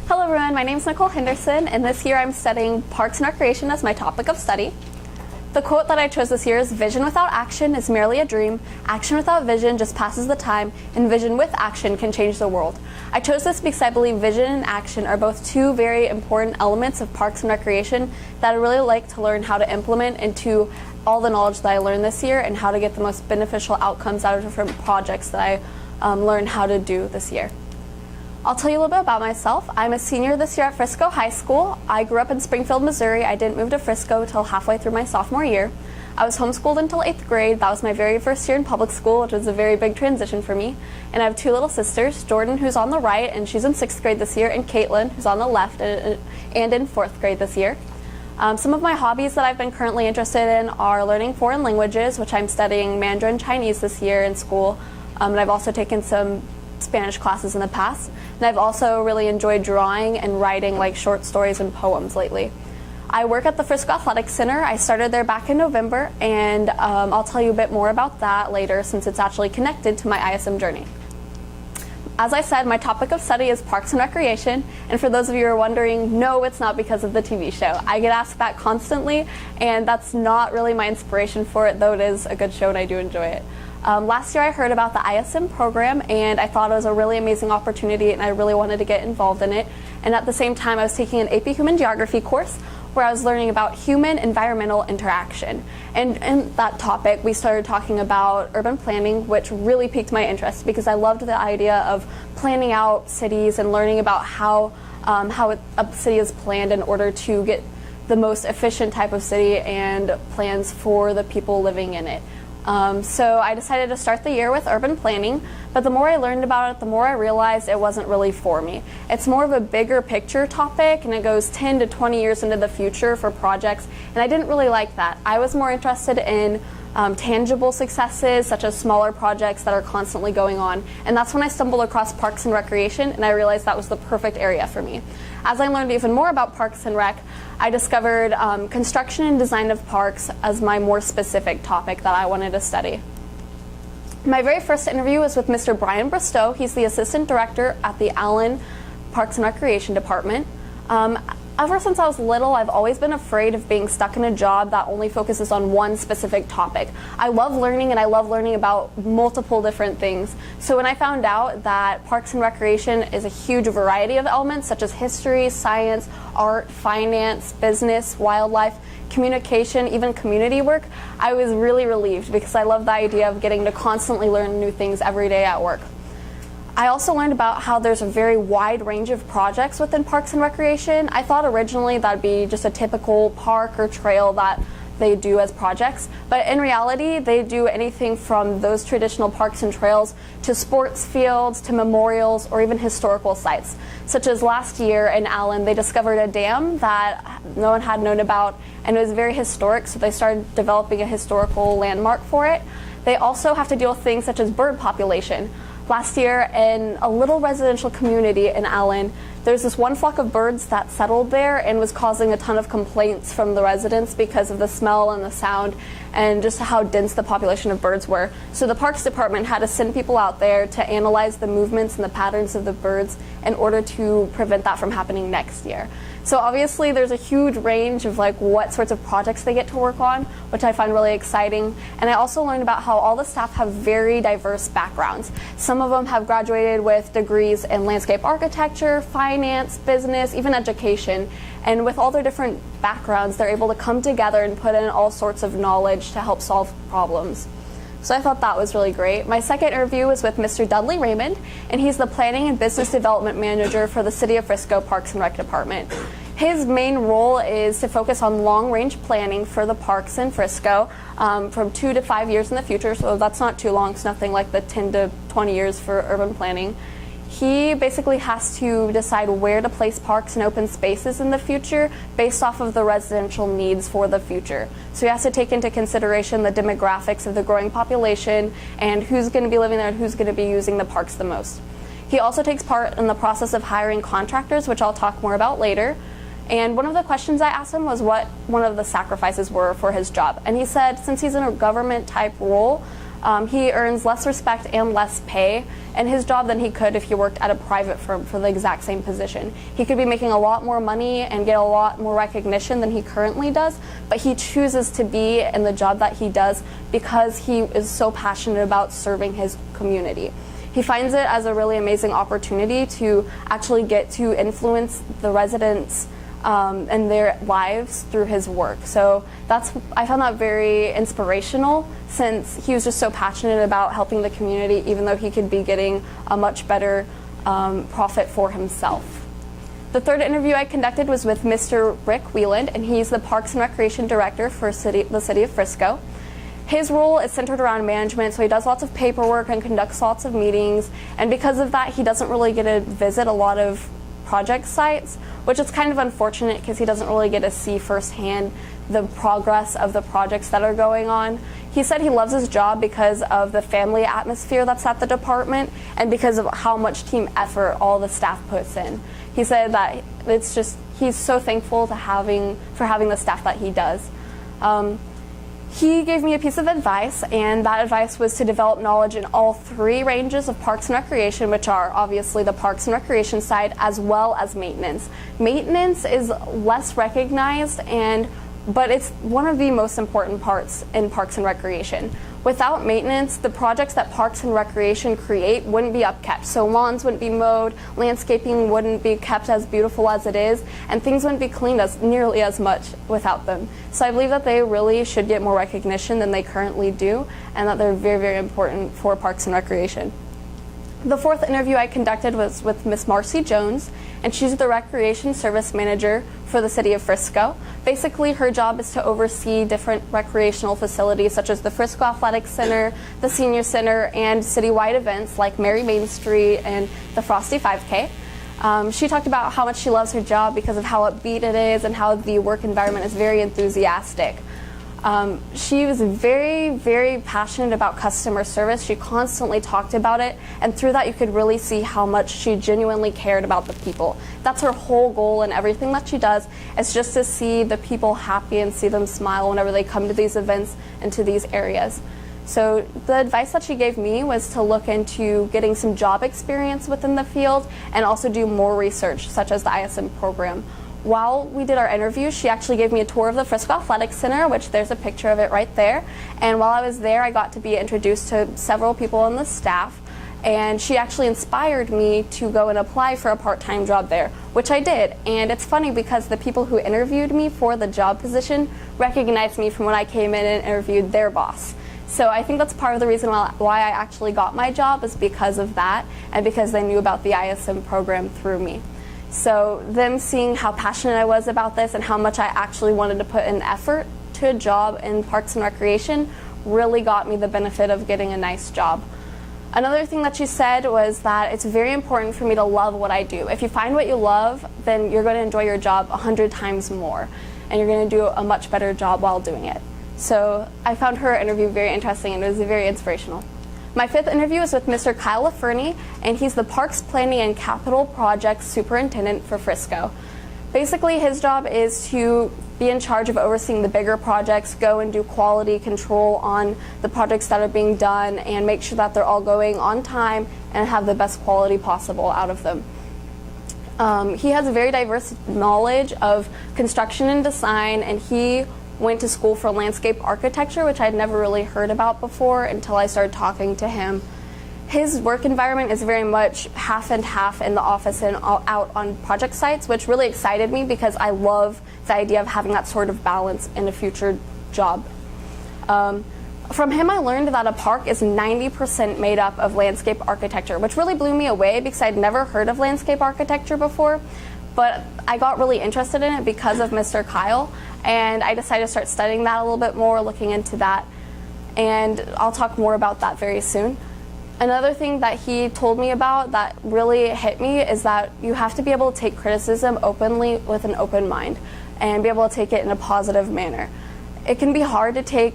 Hello everyone, my name is Nicole Henderson, and this year I'm studying Parks and Recreation as my topic of study. The quote that I chose this year is, "Vision without action is merely a dream, action without vision just passes the time, and vision with action can change the world." I chose this because I believe vision and action are both two very important elements of Parks and Recreation that I really like to learn how to implement into all the knowledge that I learned this year and how to get the most beneficial outcomes out of different projects that I learned how to do this year. I'll tell you a little bit about myself. I'm a senior this year at Frisco High School. I grew up in Springfield, Missouri. I didn't move to Frisco until halfway through my sophomore year. I was homeschooled until 8th grade. That was my very first year in public school, which was a very big transition for me. And I have two little sisters, Jordan, who's on the right, and she's in 6th grade this year, and Caitlin, who's on the left and in 4th grade this year. Some of my hobbies that I've been currently interested in are learning foreign languages, which I'm studying Mandarin Chinese this year in school. And I've also taken some Spanish classes in the past. And I've also really enjoyed drawing and writing like short stories and poems lately. I work at the Frisco Athletic Center. I started there back in November, and I'll tell you a bit more about that later since it's actually connected to my ISM journey. As I said, my topic of study is Parks and Recreation, and for those of you who are wondering, no, it's not because of the TV show. I get asked that constantly, and that's not really my inspiration for it, though it is a good show and I do enjoy it. Last year I heard about the ISM program, and I thought it was a really amazing opportunity, and I really wanted to get involved in it. And at the same time, I was taking an AP Human Geography course where I was learning about human-environmental interaction. And in that topic, we started talking about urban planning, which really piqued my interest because I loved the idea of planning out cities and learning about how a city is planned in order to get the most efficient type of city and plans for the people living in it. So I decided to start the year with urban planning, but the more I learned about it, the more I realized it wasn't really for me. It's more of a bigger picture topic, and it goes 10 to 20 years into the future for projects, and I didn't really like that. I was more interested in tangible successes, such as smaller projects that are constantly going on, and that's when I stumbled across Parks and Recreation, and I realized that was the perfect area for me. As I learned even more about Parks and Rec, I discovered construction and design of parks as my more specific topic that I wanted to study. My very first interview was with Mr. Brian Bristow. He's the assistant director at the Allen Parks and Recreation Department. Ever since I was little, I've always been afraid of being stuck in a job that only focuses on one specific topic. I love learning, and I love learning about multiple different things. So when I found out that Parks and Recreation is a huge variety of elements such as history, science, art, finance, business, wildlife, communication, even community work, I was really relieved because I love the idea of getting to constantly learn new things every day at work. I also learned about how there's a very wide range of projects within Parks and Recreation. I thought originally that'd be just a typical park or trail that they do as projects, but in reality they do anything from those traditional parks and trails to sports fields to memorials or even historical sites. Such as last year in Allen, they discovered a dam that no one had known about, and it was very historic, so they started developing a historical landmark for it. They also have to deal with things such as bird population. Last year, in a little residential community in Allen, there's this one flock of birds that settled there and was causing a ton of complaints from the residents because of the smell and the sound and just how dense the population of birds were. So the Parks Department had to send people out there to analyze the movements and the patterns of the birds in order to prevent that from happening next year. So obviously there's a huge range of like what sorts of projects they get to work on, which I find really exciting. And I also learned about how all the staff have very diverse backgrounds. Some of them have graduated with degrees in landscape architecture, finance, business, even education. And with all their different backgrounds, they're able to come together and put in all sorts of knowledge to help solve problems. So I thought that was really great. My second interview was with Mr. Dudley Raymond, and he's the Planning and Business Development Manager for the City of Frisco Parks and Rec Department. His main role is to focus on long-range planning for the parks in Frisco from 2 to 5 years in the future, so that's not too long. It's nothing like the 10 to 20 years for urban planning. He basically has to decide where to place parks and open spaces in the future based off of the residential needs for the future. So he has to take into consideration the demographics of the growing population and who's going to be living there and who's going to be using the parks the most. He also takes part in the process of hiring contractors, which I'll talk more about later. And one of the questions I asked him was what one of the sacrifices were for his job. And he said since he's in a government type role, He earns less respect and less pay in his job than he could if he worked at a private firm for the exact same position. He could be making a lot more money and get a lot more recognition than he currently does, but he chooses to be in the job that he does because he is so passionate about serving his community. He finds it as a really amazing opportunity to actually get to influence the residents and their lives through his work. So I found that very inspirational, since he was just so passionate about helping the community, even though he could be getting a much better profit for himself. The third interview I conducted was with Mr. Rick Wieland, and he's the Parks and Recreation Director for the City of Frisco. His role is centered around management, so he does lots of paperwork and conducts lots of meetings, and because of that, he doesn't really get to visit a lot of project sites, which is kind of unfortunate because he doesn't really get to see firsthand the progress of the projects that are going on. He said he loves his job because of the family atmosphere that's at the department and because of how much team effort all the staff puts in. He said that he's so thankful for having the staff that he does. He gave me a piece of advice, and that advice was to develop knowledge in all three ranges of parks and recreation, which are obviously the parks and recreation side as well as maintenance. Maintenance is less recognized, but it's one of the most important parts in parks and recreation. Without maintenance, the projects that Parks and Recreation create wouldn't be upkept. So lawns wouldn't be mowed, landscaping wouldn't be kept as beautiful as it is, and things wouldn't be cleaned nearly as much without them. So I believe that they really should get more recognition than they currently do, and that they're very, very important for Parks and Recreation. The fourth interview I conducted was with Miss Marcy Jones, and she's the Recreation Service Manager for the City of Frisco. Basically, her job is to oversee different recreational facilities such as the Frisco Athletic Center, the Senior Center, and citywide events like Merry Main Street and the Frosty 5K. She talked about how much she loves her job because of how upbeat it is and how the work environment is very enthusiastic. She was very, very passionate about customer service. She constantly talked about it, and through that you could really see how much she genuinely cared about the people. That's her whole goal in everything that she does, is just to see the people happy and see them smile whenever they come to these events and to these areas. So the advice that she gave me was to look into getting some job experience within the field and also do more research, such as the ISM program. While we did our interview, she actually gave me a tour of the Frisco Athletic Center, which there's a picture of it right there. And while I was there, I got to be introduced to several people on the staff. And she actually inspired me to go and apply for a part-time job there, which I did. And it's funny because the people who interviewed me for the job position recognized me from when I came in and interviewed their boss. So I think that's part of the reason why I actually got my job, is because of that and because they knew about the ISM program through me. So them seeing how passionate I was about this and how much I actually wanted to put in effort to a job in Parks and Recreation really got me the benefit of getting a nice job. Another thing that she said was that it's very important for me to love what I do. If you find what you love, then you're going to enjoy your job 100 times more, and you're going to do a much better job while doing it. So I found her interview very interesting, and it was very inspirational. My fifth interview is with Mr. Kyle LaFernie, and he's the Parks Planning and Capital Projects Superintendent for Frisco. Basically, his job is to be in charge of overseeing the bigger projects, go and do quality control on the projects that are being done, and make sure that they're all going on time and have the best quality possible out of them. He has a very diverse knowledge of construction and design, and he went to school for landscape architecture, which I'd never really heard about before until I started talking to him. His work environment is very much half and half in the office and out on project sites, which really excited me because I love the idea of having that sort of balance in a future job. From him, I learned that a park is 90% made up of landscape architecture, which really blew me away because I'd never heard of landscape architecture before. But I got really interested in it because of Mr. Kyle, and I decided to start studying that a little bit more, looking into that, and I'll talk more about that very soon. Another thing that he told me about that really hit me is that you have to be able to take criticism openly with an open mind and be able to take it in a positive manner. It can be hard to take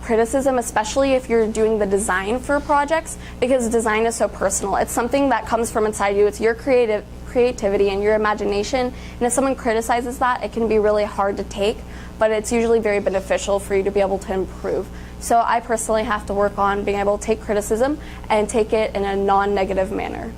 criticism, especially if you're doing the design for projects, because design is so personal. It's something that comes from inside you. It's your creativity and your imagination, and if someone criticizes that, it can be really hard to take, but it's usually very beneficial for you to be able to improve. So I personally have to work on being able to take criticism and take it in a non-negative manner.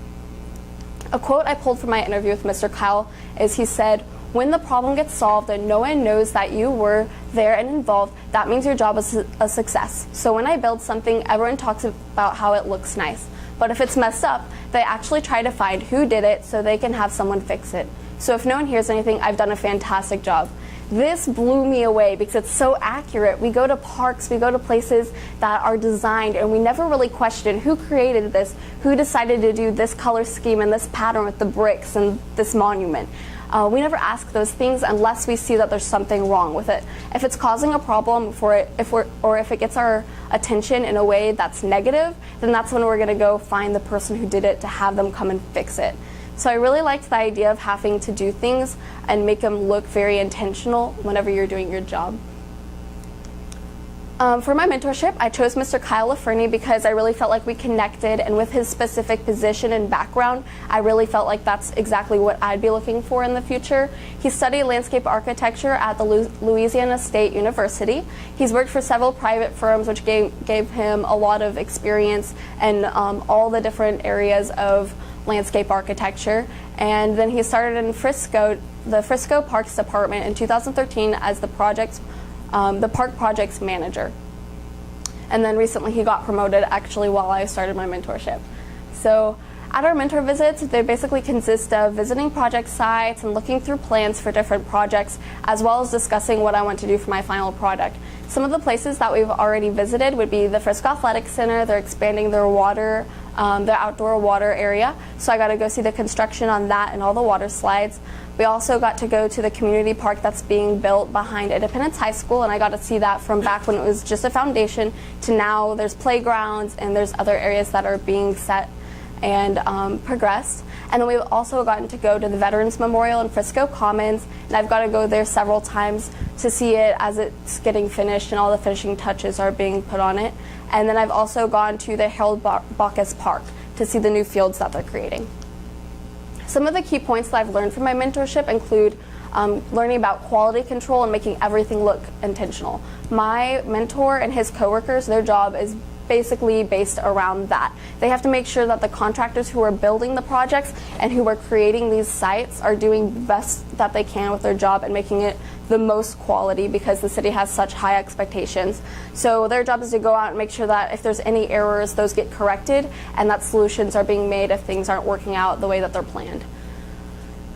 A quote I pulled from my interview with Mr. Kyle is he said, "When the problem gets solved and no one knows that you were there and involved, that means your job is a success. So when I build something, everyone talks about how it looks nice. But if it's messed up, they actually try to find who did it so they can have someone fix it. So if no one hears anything, I've done a fantastic job." This blew me away because it's so accurate. We go to parks, we go to places that are designed, and we never really question who created this, who decided to do this color scheme and this pattern with the bricks and this monument. We never ask those things unless we see that there's something wrong with it. If it's causing a problem if it gets our attention in a way that's negative, then that's when we're going to go find the person who did it to have them come and fix it. So I really liked the idea of having to do things and make them look very intentional whenever you're doing your job. For my mentorship, I chose Mr. Kyle Laferney because I really felt like we connected, and with his specific position and background, I really felt like that's exactly what I'd be looking for in the future. He studied landscape architecture at the Louisiana State University. He's worked for several private firms, which gave him a lot of experience in all the different areas of landscape architecture. And then he started in the Frisco Parks Department in 2013 as the park projects manager. And then recently he got promoted actually while I started my mentorship. So at our mentor visits, they basically consist of visiting project sites and looking through plans for different projects, as well as discussing what I want to do for my final product. Some of the places that we've already visited would be the Frisco Athletic Center. They're expanding their outdoor water area. So I got to go see the construction on that and all the water slides. We also got to go to the community park that's being built behind Independence High School, and I got to see that from back when it was just a foundation to now there's playgrounds and there's other areas that are being set and progressed. And then we've also gotten to go to the Veterans Memorial in Frisco Commons, and I've got to go there several times to see it as it's getting finished and all the finishing touches are being put on it. And then I've also gone to the Harold Bacchus Park to see the new fields that they're creating. Some of the key points that I've learned from my mentorship include learning about quality control and making everything look intentional. My mentor and his coworkers, their job is basically based around that. They have to make sure that the contractors who are building the projects and who are creating these sites are doing the best that they can with their job and making it the most quality, because the city has such high expectations. So their job is to go out and make sure that if there's any errors, those get corrected and that solutions are being made if things aren't working out the way that they're planned.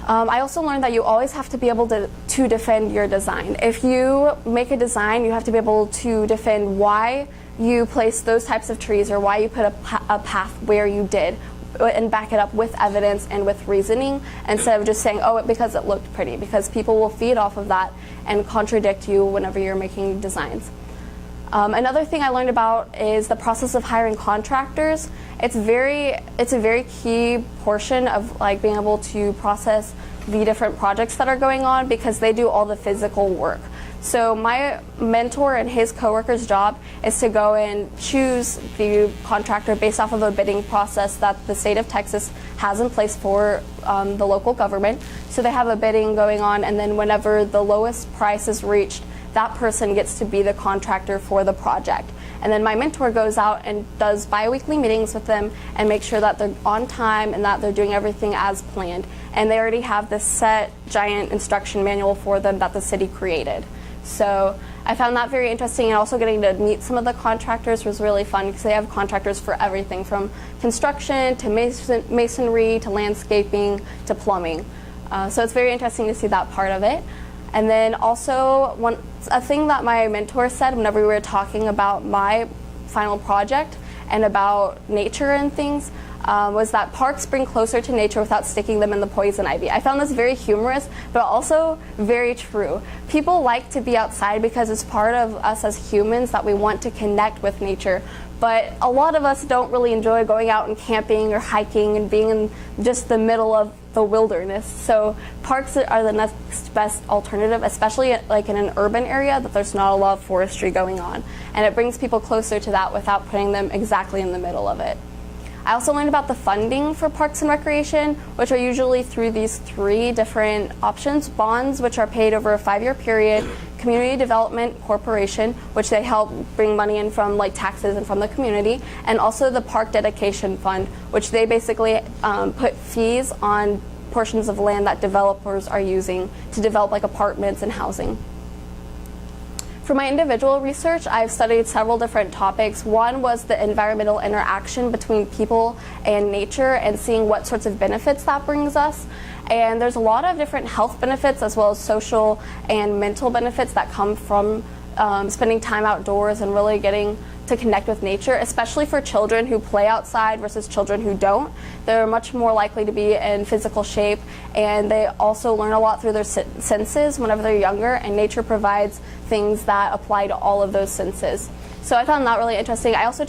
I also learned that you always have to be able to defend your design. If you make a design, you have to be able to defend why you place those types of trees or why you put a path where you did, and back it up with evidence and with reasoning, instead of just saying, oh, because it looked pretty, because people will feed off of that and contradict you whenever you're making designs. Another thing I learned about is the process of hiring contractors. It's a very key portion of like being able to process the different projects that are going on, because they do all the physical work. So my mentor and his coworker's job is to go and choose the contractor based off of a bidding process that the state of Texas has in place for the local government. So they have a bidding going on, and then whenever the lowest price is reached, that person gets to be the contractor for the project. And then my mentor goes out and does bi-weekly meetings with them and makes sure that they're on time and that they're doing everything as planned. And they already have this set giant instruction manual for them that the city created. So I found that very interesting, and also getting to meet some of the contractors was really fun, because they have contractors for everything from construction to masonry to landscaping to plumbing. So it's very interesting to see that part of it. And then also a thing that my mentor said whenever we were talking about my final project and about nature and things was that parks bring closer to nature without sticking them in the poison ivy. I found this very humorous, but also very true. People like to be outside because it's part of us as humans that we want to connect with nature. But a lot of us don't really enjoy going out and camping or hiking and being in just the middle of the wilderness. So parks are the next best alternative, especially like in an urban area that there's not a lot of forestry going on. And it brings people closer to that without putting them exactly in the middle of it. I also learned about the funding for parks and recreation, which are usually through these 3 different options: bonds, which are paid over a 5-year period; community development corporation, which they help bring money in from like taxes and from the community; and also the park dedication fund, which they basically put fees on portions of land that developers are using to develop like apartments and housing. For my individual research, I've studied several different topics. One was the environmental interaction between people and nature and seeing what sorts of benefits that brings us. And there's a lot of different health benefits as well as social and mental benefits that come from spending time outdoors and really getting to connect with nature, especially for children who play outside versus children who don't. They're much more likely to be in physical shape, and they also learn a lot through their senses whenever they're younger, and nature provides things that apply to all of those senses. So I found that really interesting. I also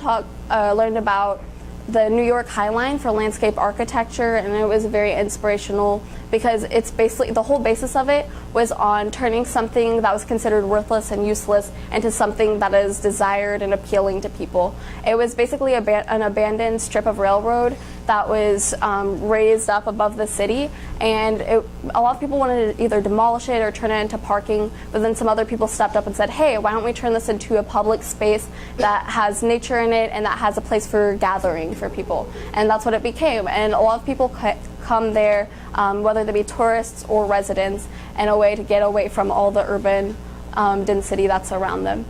learned about the New York High Line for landscape architecture, and it was very inspirational because it's basically, the whole basis of it was on turning something that was considered worthless and useless into something that is desired and appealing to people. It was basically an abandoned strip of railroad that was raised up above the city, and a lot of people wanted to either demolish it or turn it into parking, but then some other people stepped up and said, hey, why don't we turn this into a public space that has nature in it and that has a place for gathering for people. And that's what it became. And a lot of people come there, whether they be tourists or residents, in a way to get away from all the urban density that's around them.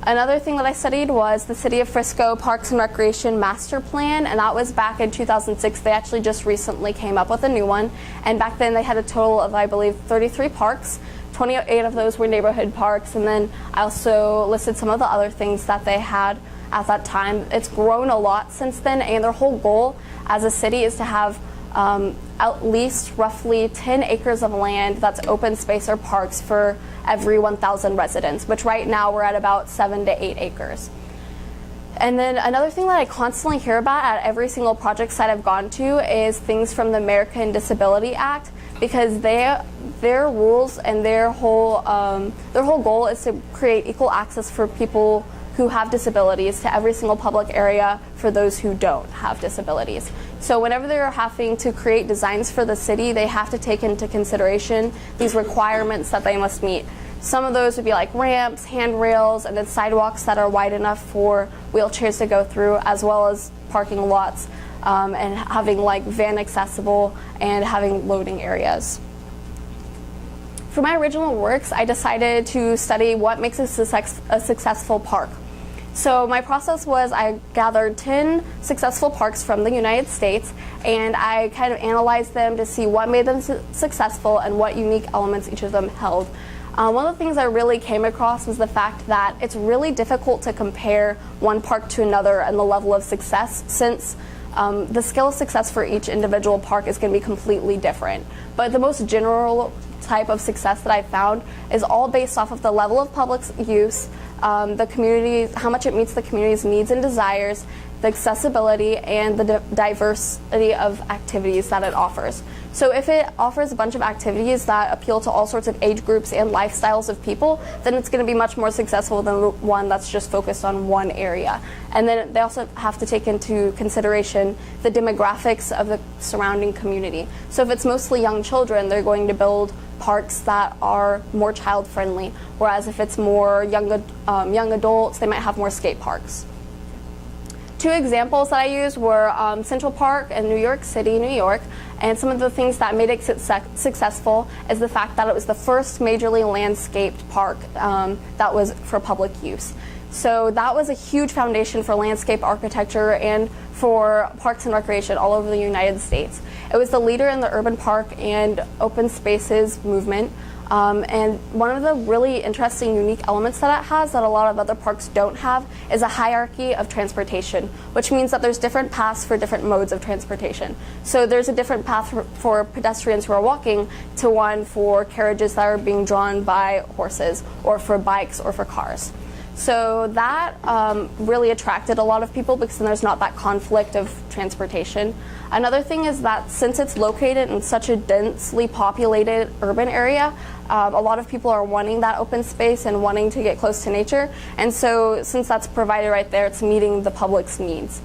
Another thing that I studied was the City of Frisco Parks and Recreation Master Plan, and that was back in 2006. They actually just recently came up with a new one, and back then they had a total of, I believe, 33 parks. 28 of those were neighborhood parks, and then I also listed some of the other things that they had at that time. It's grown a lot since then, and their whole goal as a city is to have at least roughly 10 acres of land that's open space or parks for every 1,000 residents, which right now we're at about 7 to 8 acres. And then another thing that I constantly hear about at every single project site I've gone to is things from the American Disability Act, because their rules and their whole goal is to create equal access for people who have disabilities to every single public area for those who don't have disabilities. So whenever they're having to create designs for the city, they have to take into consideration these requirements that they must meet. Some of those would be like ramps, handrails, and then sidewalks that are wide enough for wheelchairs to go through, as well as parking lots, and having like van accessible and having loading areas. For my original works, I decided to study what makes a successful park. So my process was I gathered 10 successful parks from the United States, and I kind of analyzed them to see what made them successful and what unique elements each of them held. One of the things I really came across was the fact that it's really difficult to compare one park to another and the level of success, since the scale of success for each individual park is going to be completely different. But the most general type of success that I found is all based off of the level of public use, the community, how much it meets the community's needs and desires, the accessibility, and the diversity of activities that it offers. So if it offers a bunch of activities that appeal to all sorts of age groups and lifestyles of people, then it's going to be much more successful than one that's just focused on one area. And then they also have to take into consideration the demographics of the surrounding community. So if it's mostly young children, they're going to build parks that are more child-friendly, whereas if it's more young adults, they might have more skate parks. Two examples that I used were Central Park in New York City, New York, and some of the things that made it successful is the fact that it was the first majorly landscaped park that was for public use. So that was a huge foundation for landscape architecture and for parks and recreation all over the United States. It was the leader in the urban park and open spaces movement. And one of the really interesting, unique elements that it has that a lot of other parks don't have is a hierarchy of transportation, which means that there's different paths for different modes of transportation. So there's a different path for pedestrians who are walking to one for carriages that are being drawn by horses, or for bikes, or for cars. So that really attracted a lot of people because then there's not that conflict of transportation. Another thing is that since it's located in such a densely populated urban area, a lot of people are wanting that open space and wanting to get close to nature. And so since that's provided right there, it's meeting the public's needs.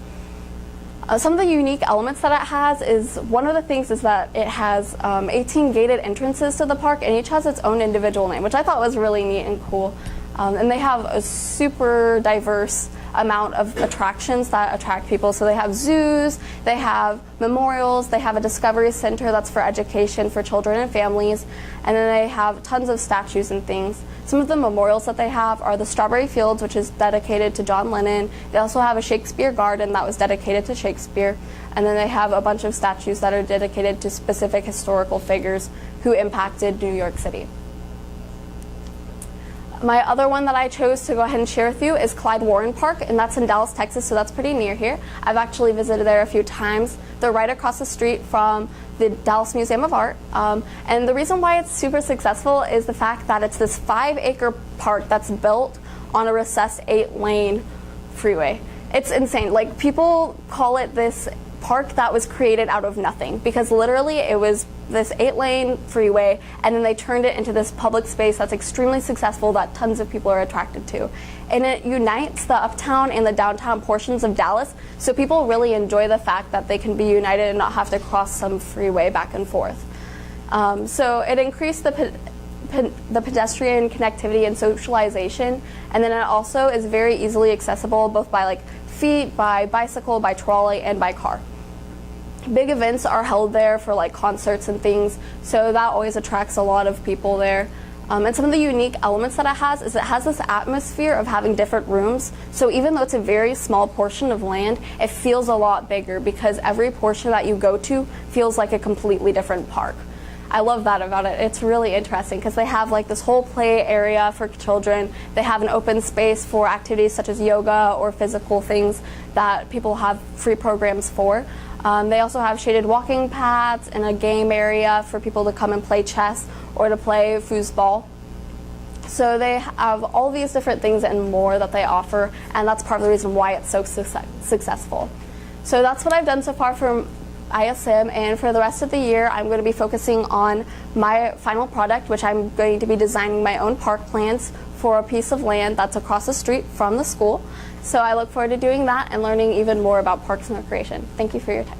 Some of the unique elements that it has is, one of the things is that it has 18 gated entrances to the park, and each has its own individual name, which I thought was really neat and cool. And they have a super diverse amount of attractions that attract people. So they have zoos, they have memorials, they have a discovery center that's for education for children and families, and then they have tons of statues and things. Some of the memorials that they have are the Strawberry Fields, which is dedicated to John Lennon. They also have a Shakespeare Garden that was dedicated to Shakespeare. And then they have a bunch of statues that are dedicated to specific historical figures who impacted New York City. My other one that I chose to go ahead and share with you is Clyde Warren Park, and that's in Dallas, Texas, so that's pretty near here. I've actually visited there a few times. They're right across the street from the Dallas Museum of Art. And the reason why it's super successful is the fact that it's this 5-acre park that's built on a recessed 8-lane freeway. It's insane. Like, people call it this park that was created out of nothing, because literally it was this 8-lane freeway, and then they turned it into this public space that's extremely successful that tons of people are attracted to. And it unites the uptown and the downtown portions of Dallas, so people really enjoy the fact that they can be united and not have to cross some freeway back and forth. So it increased the pedestrian connectivity and socialization, and then it also is very easily accessible both by like feet, by bicycle, by trolley, and by car. Big events are held there for like concerts and things, so that always attracts a lot of people there. And some of the unique elements that it has is it has this atmosphere of having different rooms, so even though it's a very small portion of land, it feels a lot bigger because every portion that you go to feels like a completely different park. I love that about it. It's really interesting because they have like this whole play area for children. They have an open space for activities such as yoga or physical things that people have free programs for. They also have shaded walking paths and a game area for people to come and play chess or to play foosball. So they have all these different things and more that they offer, and that's part of the reason why it's so successful. So that's what I've done so far from ISM, and for the rest of the year I'm going to be focusing on my final product, which I'm going to be designing my own park plans for a piece of land that's across the street from the school. So I look forward to doing that and learning even more about parks and recreation. Thank you for your time.